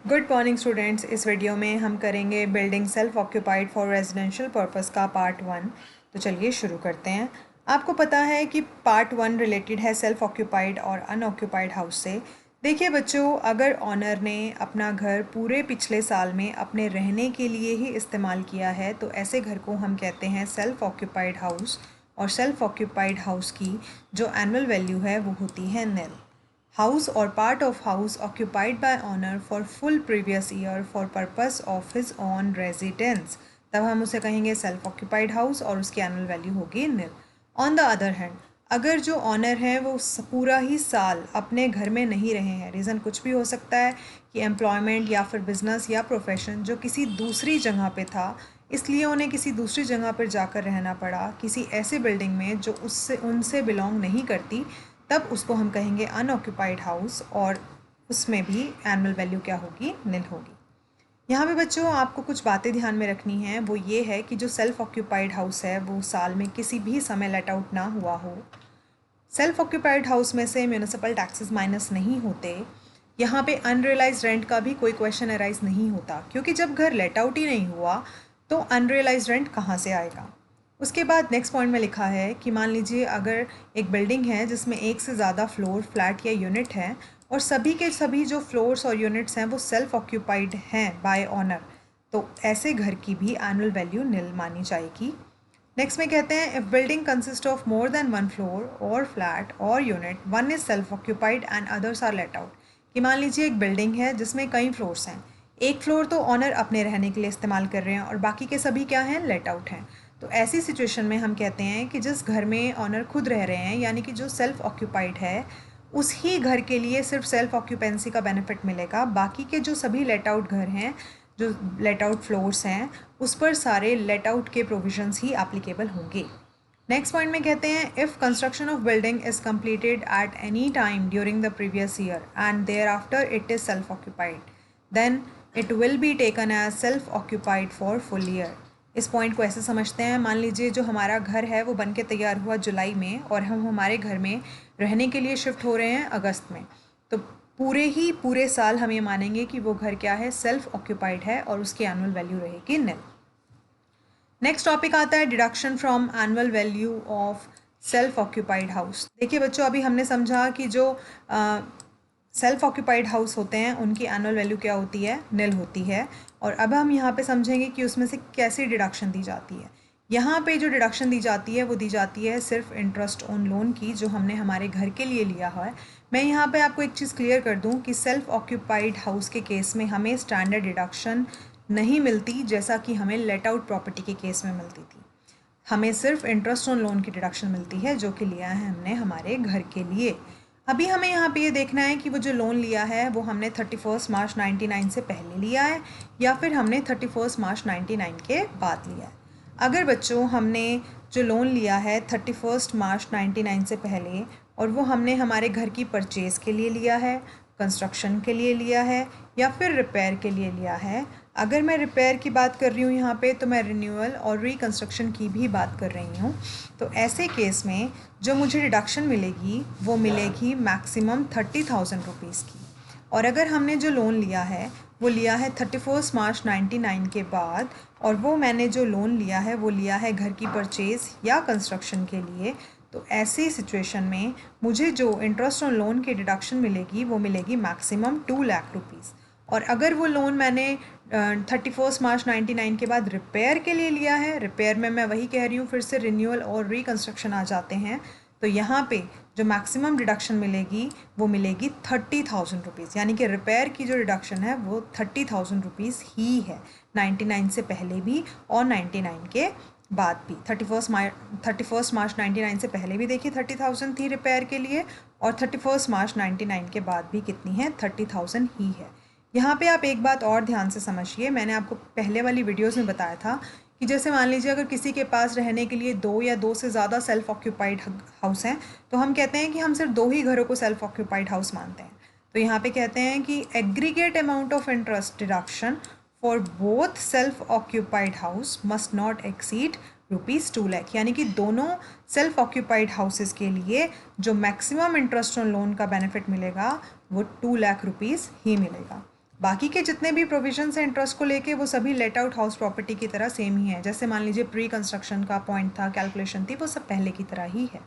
Good morning students. इस video में हम करेंगे building self occupied for residential purpose का पार्ट 1। तो चलिए शुरू करते हैं। आपको पता है कि पार्ट 1 रिलेटेड है सेल्फ ऑक्यूपाइड और अनऑक्यूपाइड हाउस से। देखिए बच्चों, अगर ऑनर ने अपना घर पूरे पिछले साल में अपने रहने के लिए ही इस्तेमाल किया है तो ऐसे घर को हम कहते हैं सेल्फ ऑक्यूपाइड हाउस। और सेल्फ ऑक्यूपाइड हाउस की जो एनुअल वैल्यू है वो होती है निल। House or part of house occupied by owner for full previous year for purpose of his own residence, तब हम उसे कहेंगे सेल्फ ऑक्यूपाइड हाउस और उसकी एनुअल वैल्यू होगी निल। ऑन द अदर हैंड, अगर जो ऑनर है वो पूरा ही साल अपने घर में नहीं रहे हैं, रीज़न कुछ भी हो सकता है कि एम्प्लॉयमेंट या फिर बिजनेस या प्रोफेशन जो किसी दूसरी जगह पे था, इसलिए उन्हें किसी दूसरी जगह पर जाकर रहना पड़ा किसी ऐसी बिल्डिंग में जो उससे उनसे बिलोंग नहीं करती, तब उसको हम कहेंगे अनऑक्यूपाइड हाउस और उसमें भी एनुअल वैल्यू क्या होगी, निल होगी। यहाँ पे बच्चों आपको कुछ बातें ध्यान में रखनी हैं। वो ये है कि जो सेल्फ ऑक्यूपाइड हाउस है वो साल में किसी भी समय लेट आउट ना हुआ हो। सेल्फ ऑक्यूपाइड हाउस में से म्यूनिसिपल टैक्सेस माइनस नहीं होते। यहाँ पे अनरियलाइज रेंट का भी कोई क्वेश्चन अराइज नहीं होता, क्योंकि जब घर लेट आउट ही नहीं हुआ तो अनरियलाइज रेंट कहाँ से आएगा। उसके बाद नेक्स्ट पॉइंट में लिखा है कि मान लीजिए अगर एक बिल्डिंग है जिसमें एक से ज़्यादा फ्लोर, फ्लैट या यूनिट है और सभी के सभी जो फ्लोर्स और यूनिट्स हैं वो सेल्फ ऑक्यूपाइड हैं बाय ऑनर, तो ऐसे घर की भी एनुअल वैल्यू निल मानी जाएगी। नेक्स्ट में कहते हैं if building consist of more than one floor और फ्लैट और unit, one is self occupied and others are let out. कि मान लीजिए एक बिल्डिंग है जिसमें कई फ्लोर्स हैं, एक फ्लोर तो ऑनर अपने रहने के लिए इस्तेमाल कर रहे हैं और बाकी के सभी क्या हैं, लेट आउट हैं। तो ऐसी सिचुएशन में हम कहते हैं कि जिस घर में ऑनर खुद रह रहे हैं, यानी कि जो सेल्फ ऑक्यूपाइड है, उस ही घर के लिए सिर्फ सेल्फ ऑक्यूपेंसी का बेनिफिट मिलेगा। बाकी के जो सभी लेट आउट घर हैं, जो लेट आउट फ्लोर्स हैं, उस पर सारे लेट आउट के प्रोविजंस ही एप्लीकेबल होंगे। नेक्स्ट पॉइंट में कहते हैं if construction of building is completed at any time during the previous year and thereafter it is self occupied, then it will be taken as self occupied for full year. इस point को ऐसे समझते हैं, मान लीजिए जो हमारा घर है वो बन के तैयार हुआ जुलाई में और हम हमारे घर में रहने के लिए शिफ्ट हो रहे हैं अगस्त में, तो पूरे साल हम ये मानेंगे कि वो घर क्या है, सेल्फ ऑक्यूपाइड है और उसकी एनुअल वैल्यू रहेगी निल। नेक्स्ट टॉपिक आता है deduction from annual value of self occupied house. देखिए बच्चों, अभी हमने समझा कि जो सेल्फ ऑक्यूपाइड हाउस होते हैं उनकी एनुअल वैल्यू क्या होती है, निल होती है। और अब हम यहाँ पे समझेंगे कि उसमें से कैसे डिडक्शन दी जाती है। यहाँ पे जो डिडक्शन दी जाती है वो दी जाती है सिर्फ इंटरेस्ट ऑन लोन की, जो हमने हमारे घर के लिए लिया है। मैं यहाँ पे आपको एक चीज़ क्लियर कर दूँ कि सेल्फ ऑक्यूपाइड हाउस के केस में हमें स्टैंडर्ड डिडक्शन नहीं मिलती, जैसा कि हमें लेट आउट प्रॉपर्टी के केस में मिलती थी। हमें सिर्फ इंटरेस्ट ऑन लोन की डिडक्शन मिलती है, जो कि लिया है हमने हमारे घर के लिए। अभी हमें यहाँ पे ये देखना है कि वो जो लोन लिया है वो हमने 31 मार्च 99 से पहले लिया है या फिर हमने 31 मार्च 99 के बाद लिया है। अगर बच्चों हमने जो लोन लिया है 31 मार्च 99 से पहले और वो हमने हमारे घर की परचेज़ के लिए लिया है, कंस्ट्रक्शन के लिए लिया है या फिर रिपेयर के लिए लिया है, अगर मैं रिपेयर की बात कर रही हूँ यहाँ पे तो मैं रिन्यूअल और रिकंस्ट्रक्शन की भी बात कर रही हूँ, तो ऐसे केस में जो मुझे डिडक्शन मिलेगी वो मिलेगी मैक्सिमम 30,000 रुपीज़ की। और अगर हमने जो लोन लिया है वो लिया है 31 मार्च 99 के बाद और वो मैंने जो लोन लिया है वो लिया है घर की परचेज़ या कंस्ट्रक्शन के लिए, तो ऐसी सिचुएशन में मुझे जो इंटरेस्ट ऑन लोन की डिडक्शन मिलेगी वो मिलेगी मैक्सिमम 2 लाख रुपीज़। और अगर वो लोन मैंने 31 मार्च 99 के बाद रिपेयर के लिए लिया है, रिपेयर में मैं वही कह रही हूँ, फिर से रिन्यूअल और रिकंस्ट्रक्शन आ जाते हैं, तो यहाँ पे जो मैक्सिमम डिडक्शन मिलेगी वो मिलेगी 30,000 रुपीज़। यानी कि रिपेयर की जो डिडक्शन है वो 30,000 रुपीज़ ही है, 99 से पहले भी और 99 के बाद भी। 31 मार्च 99 से पहले भी देखिए 30,000 थी रिपेयर के लिए और 31 मार्च 99 के बाद भी कितनी है, 30,000 ही है। यहाँ पे आप एक बात और ध्यान से समझिए, मैंने आपको पहले वाली वीडियोस में बताया था कि जैसे मान लीजिए अगर किसी के पास रहने के लिए 2 या 2 से ज़्यादा सेल्फ ऑक्यूपाइड हाउस हैं तो हम कहते हैं कि हम सिर्फ 2 ही घरों को सेल्फ ऑक्यूपाइड हाउस मानते हैं। तो यहाँ पे कहते हैं कि aggregate amount of interest deduction for both self occupied house must not exceed ₹2 lakh. यानी कि दोनों सेल्फ ऑक्यूपाइड हाउसेस के लिए जो मैक्सिमम इंटरेस्ट ऑन लोन का बेनिफिट मिलेगा वो 2 लाख रुपीज़ ही मिलेगा। बाकी के जितने भी प्रोविजंस हैं इंटरेस्ट को लेके वो सभी लेट आउट हाउस प्रॉपर्टी की तरह सेम ही है। जैसे मान लीजिए प्री कंस्ट्रक्शन का पॉइंट था, कैलकुलेशन थी, वो सब पहले की तरह ही है।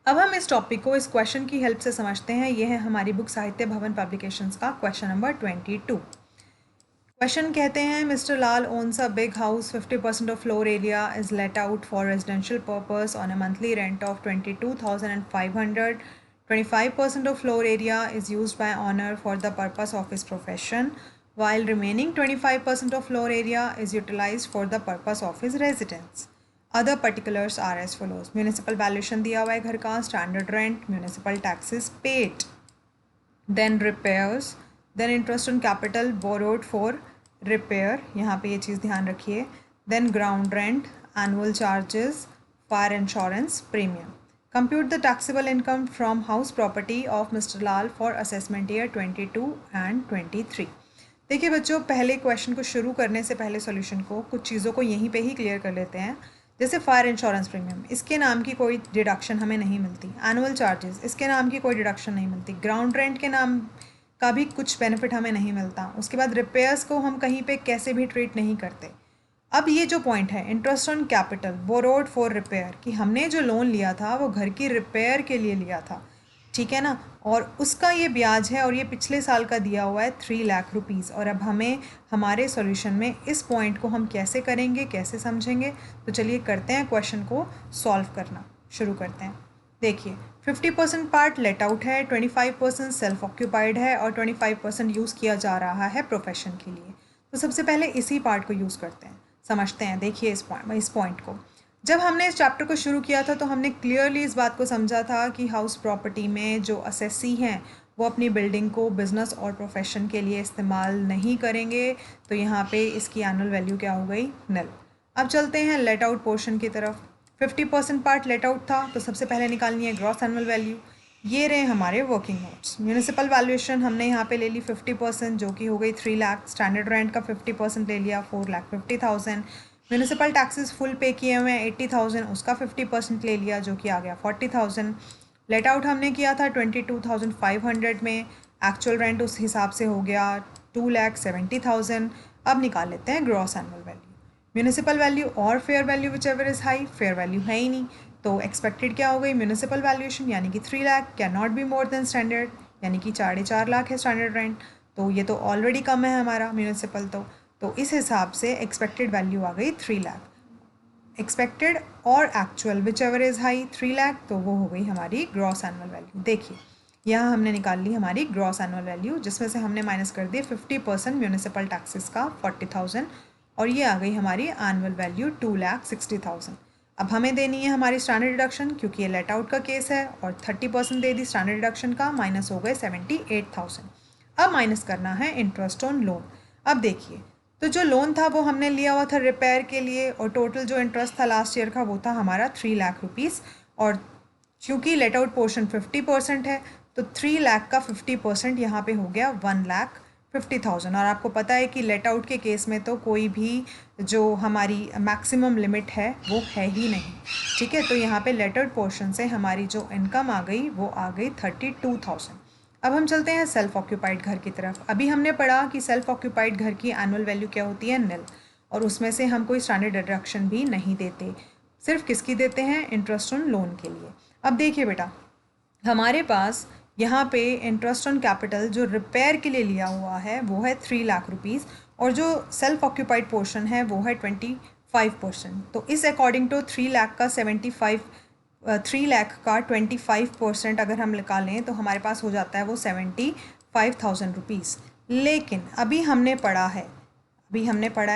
अब हम इस टॉपिक को इस क्वेश्चन की हेल्प से समझते हैं। ये है हमारी बुक साहित्य भवन पब्लिकेशंस का क्वेश्चन नंबर 22। क्वेश्चन कहते हैं mister Lal owns a big house, 50% of floor area is let out for residential purpose on a monthly rent of 22,500. 25% of floor area is used by owner for the purpose of his profession, while remaining 25% of floor area is utilized for the purpose of his residence. Other particulars are as follows. Municipal valuation दिया हुआ है घर का, standard rent, municipal taxes paid, then repairs, then interest on capital borrowed for repair, यहाँ पे ये चीज़ ध्यान रखिए, then ground rent, annual charges, fire insurance premium. Compute the taxable income from house property of Mr. Lal for assessment year 22 and 23. देखिए बच्चों, पहले question को शुरू करने से पहले सॉल्यूशन को कुछ चीज़ों को यहीं पे ही क्लियर कर लेते हैं। जैसे फायर इंश्योरेंस प्रीमियम, इसके नाम की कोई डिडक्शन हमें नहीं मिलती। एनुअल चार्जेस, इसके नाम की कोई डिडक्शन नहीं मिलती। ग्राउंड रेंट के नाम का भी कुछ बेनिफिट हमें नहीं मिलता। उसके बाद रिपेयर्स को हम कहीं पे कैसे भी ट्रीट नहीं करते। अब ये जो पॉइंट है interest on capital borrowed for repair, कि हमने जो लोन लिया था वो घर की रिपेयर के लिए लिया था, ठीक है ना, और उसका ये ब्याज है और ये पिछले साल का दिया हुआ है 3 लाख रुपीज़। और अब हमें हमारे सॉल्यूशन में इस पॉइंट को हम कैसे करेंगे, कैसे समझेंगे, तो चलिए करते हैं क्वेश्चन को सॉल्व करना शुरू करते हैं। देखिए 50% पार्ट लेट आउट है, 25% सेल्फ ऑक्यूपाइड है और 25% यूज़ किया जा रहा है प्रोफेशन के लिए। तो सबसे पहले इसी पार्ट को यूज़ करते हैं, समझते हैं। देखिए इस पॉइंट को जब हमने इस चैप्टर को शुरू किया था तो हमने क्लियरली इस बात को समझा था कि हाउस प्रॉपर्टी में जो असेसी हैं वो अपनी बिल्डिंग को बिज़नेस और प्रोफेशन के लिए इस्तेमाल नहीं करेंगे। तो यहाँ पे इसकी एनुअल वैल्यू क्या हो गई, नल। अब चलते हैं लेट आउट पोर्शन की तरफ। 50% पार्ट लेट आउट था, तो सबसे पहले निकालनी है ग्रॉस एनुअल वैल्यू। ये रहे हमारे वर्किंग नोट्स। म्यूनिसिपल वैल्यूएशन हमने यहाँ पे ले ली 50%, जो कि हो गई 3 लाख। स्टैंडर्ड रेंट का 50% ले लिया, 4,50,000। म्यूनिसिपल टैक्सेस फुल पे किए हुए हैं 80,000, उसका 50% ले लिया, जो कि आ गया 40,000। लेट आउट हमने किया था 22,500 में, एक्चुअल रेंट उस हिसाब से हो गया 2,70,000। अब निकाल लेते हैं gross annual value. Municipal value और fair value whichever is high, fair value है ही नहीं, तो एक्सपेक्टेड क्या हो गई, म्यूनिसिपल वैल्यूएशन यानी कि 3 lakh, can not be more than standard, यानी कि 4.5 लाख है स्टैंडर्ड रेंट, तो ये तो ऑलरेडी कम है हमारा म्यूनिसिपल। तो इस हिसाब से एक्सपेक्टेड वैल्यू आ गई 3 लाख। एक्सपेक्टेड और actual which ever is high 3 lakh, तो वो हो गई हमारी ग्रॉस एनुअल वैल्यू। देखिए यहाँ हमने निकाल ली हमारी ग्रॉस एनुअल वैल्यू, जिसमें से हमने माइनस कर दिए 50% म्यूनिसिपल टैक्सेस का 40,000, और ये आ गई हमारी एनुअल वैल्यू 2,60,000। अब हमें देनी है हमारी स्टैंडर्ड डिडक्शन, क्योंकि ये लेट आउट का केस है, और 30% दे दी स्टैंडर्ड डिडक्शन का, माइनस हो गए 78,000। अब माइनस करना है इंटरेस्ट ऑन लोन। अब देखिए, तो जो लोन था वो हमने लिया हुआ था रिपेयर के लिए, और टोटल जो इंटरेस्ट था लास्ट ईयर का वो था हमारा 3 लाख रुपीज़। और क्योंकि लेट आउट पोर्शन 50% है, तो 3 लाख का 50% यहाँ पे हो गया 1,50,000। और आपको पता है कि लेट आउट के केस में तो कोई भी जो हमारी मैक्सिमम लिमिट है वो है ही नहीं, ठीक है। तो यहाँ पे लेट आउट पोर्शन से हमारी जो इनकम आ गई वो आ गई 32,000। अब हम चलते हैं सेल्फ ऑक्यूपाइड घर की तरफ। अभी हमने पढ़ा कि सेल्फ ऑक्यूपाइड घर की एनुअल वैल्यू क्या होती है, निल, और उसमें से हम कोई स्टैंडर्ड डिडक्शन भी नहीं देते, सिर्फ किसकी देते हैं, इंटरेस्ट ऑन लोन के लिए। अब देखिए बेटा, हमारे पास यहाँ पे इंटरेस्ट ऑन कैपिटल जो रिपेयर के लिए लिया हुआ है वो है 3 लाख रुपीज़, और जो सेल्फ ऑक्यूपाइड पोर्शन है वो है 25%। तो इस अकॉर्डिंग टू 3 लाख का 25% अगर हम निकालें तो हमारे पास हो जाता है वो 75,000 रुपीज़। लेकिन अभी हमने पढ़ा है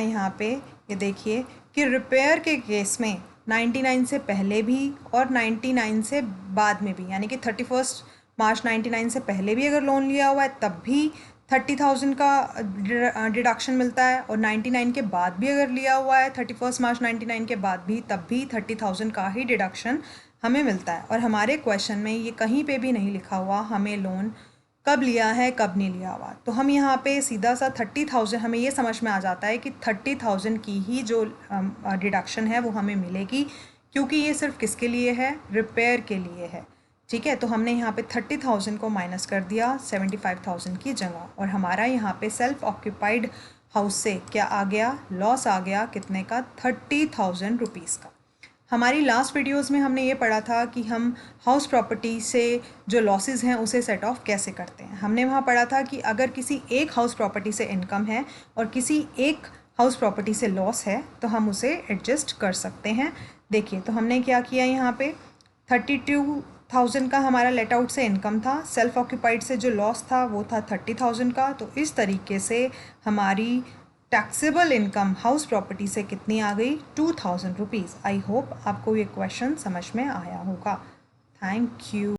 यहाँ पे, ये देखिए कि रिपेयर के केस में 99 से पहले भी और 99 से बाद में भी, यानी कि 31 मार्च 99 से पहले भी अगर लोन लिया हुआ है तब भी 30,000 का डिडक्शन मिलता है, और 99 के बाद भी अगर लिया हुआ है 31 मार्च 99 के बाद भी, तब भी 30,000 का ही डिडक्शन हमें मिलता है। और हमारे क्वेश्चन में ये कहीं पे भी नहीं लिखा हुआ हमें लोन कब लिया है कब नहीं लिया हुआ। तो हम यहाँ पे सीधा सा 30,000, हमें ये समझ में आ जाता है कि 30,000 की ही जो डिडक्शन है वो हमें मिलेगी, क्योंकि ये सिर्फ किसके लिए है, रिपेयर के लिए है, ठीक है, तो हमने यहाँ पे 30,000 को माइनस कर दिया 75,000 की जगह, और हमारा यहाँ पे सेल्फ ऑक्यूपाइड हाउस से क्या आ गया, लॉस आ गया कितने का, 30,000 रुपीज़ का। हमारी लास्ट वीडियोस में हमने ये पढ़ा था कि हम हाउस प्रॉपर्टी से जो लॉसेस हैं उसे सेट ऑफ कैसे करते हैं। हमने वहाँ पढ़ा था कि अगर किसी एक हाउस प्रॉपर्टी से इनकम है और किसी एक हाउस प्रॉपर्टी से लॉस है तो हम उसे एडजस्ट कर सकते हैं। देखिए, तो हमने क्या किया, यहाँ पे 32,000 का हमारा लेट आउट से इनकम था, सेल्फ ऑक्यूपाइड से जो लॉस था वो था 30,000 का। तो इस तरीके से हमारी टैक्सेबल इनकम हाउस प्रॉपर्टी से कितनी आ गई, 2,000 रुपीज़। आई होप आपको ये क्वेश्चन समझ में आया होगा। Thank you.